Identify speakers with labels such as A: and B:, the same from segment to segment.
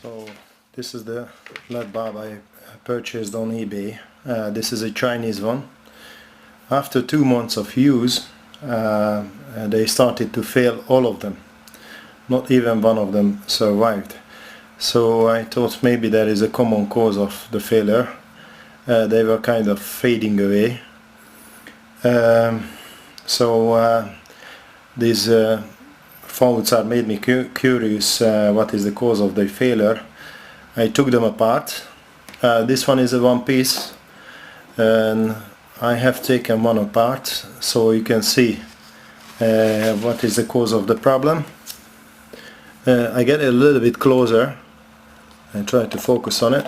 A: So this is the LED bulb I purchased on eBay. This is a Chinese one. After 2 months of use, they started to fail, all of them. Not even one of them survived. So I thought maybe there is a common cause of the failure. They were kind of fading away. These faults are made me curious what is the cause of the failure. I took them apart. This one is a one piece, and I have taken one apart so you can see what is the cause of the problem. I get a little bit closer and try to focus on it.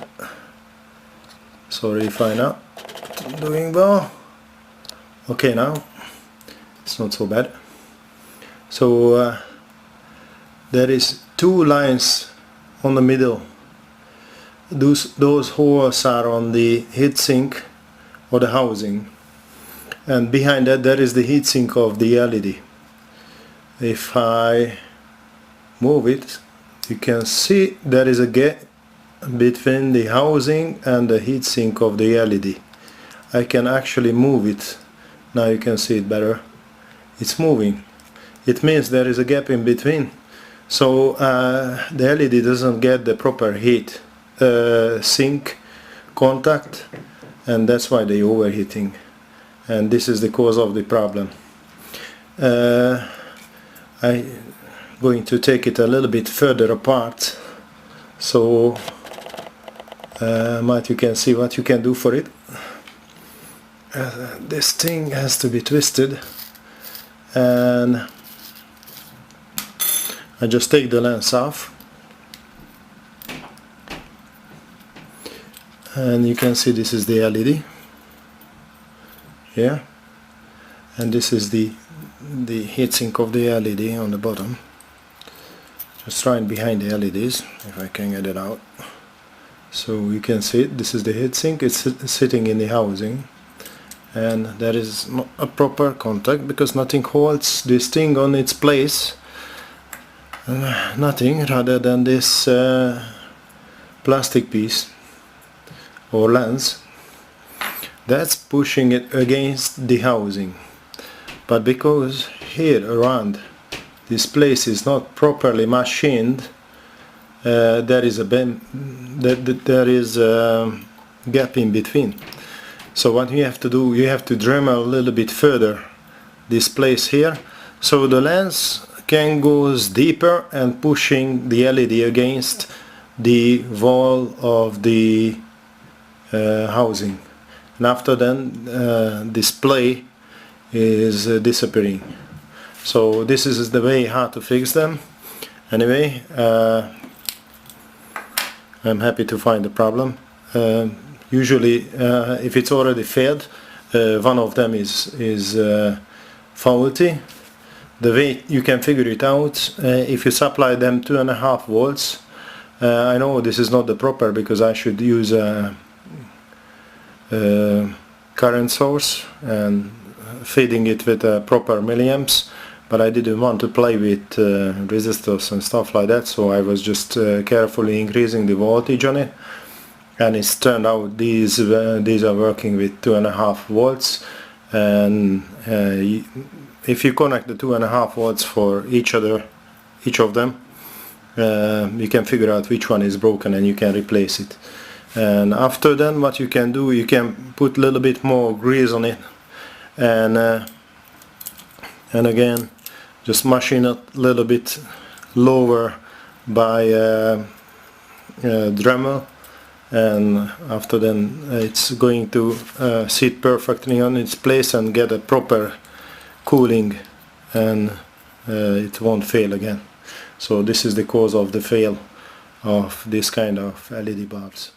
A: Sorry if I'm not doing well. Okay, now it's not so bad. So there is 2 lines on the middle. Those holes are on the heatsink or the housing, and behind that there is the heatsink of the LED. If I move it, you can see there is a gap between the housing and the heatsink of the LED. I can actually move it. Now you can see it better. It's moving. It means there is a gap in between. So the LED doesn't get the proper heat sink contact, and that's why they're overheating. And this is the cause of the problem. I'm going to take it a little bit further apart so you can see what you can do for it. This thing has to be twisted, and I just take the lens off, and you can see this is the LED here, and this is the heatsink of the LED on the bottom. Just trying behind the LEDs if I can get it out. So you can see it. This is the heatsink. It's sitting in the housing, and there is not a proper contact because nothing holds this thing on its place. Nothing rather than this plastic piece or lens that's pushing it against the housing. But because here around this place is not properly machined, there is a gap in between. So what you have to do, you have to Dremel a little bit further this place here, so the lens can go deeper and pushing the LED against the wall of the housing. And after then display is disappearing. So this is the way how to fix them. Anyway, I'm happy to find the problem. Usually if it's already failed, one of them is faulty. The way you can figure it out, if you supply them 2.5 volts, I know this is not the proper, because I should use a current source and feeding it with a proper milliamps, but I didn't want to play with resistors and stuff like that, so I was just carefully increasing the voltage on it, and it's turned out these are working with 2.5 volts, and if you connect the 2.5 volts for each of them, you can figure out which one is broken and you can replace it. And after then, what you can do, you can put a little bit more grease on it, and again just machine it a little bit lower by Dremel, and after then it's going to sit perfectly on its place and get a proper cooling, and it won't fail again. So this is the cause of the fail of this kind of LED bulbs.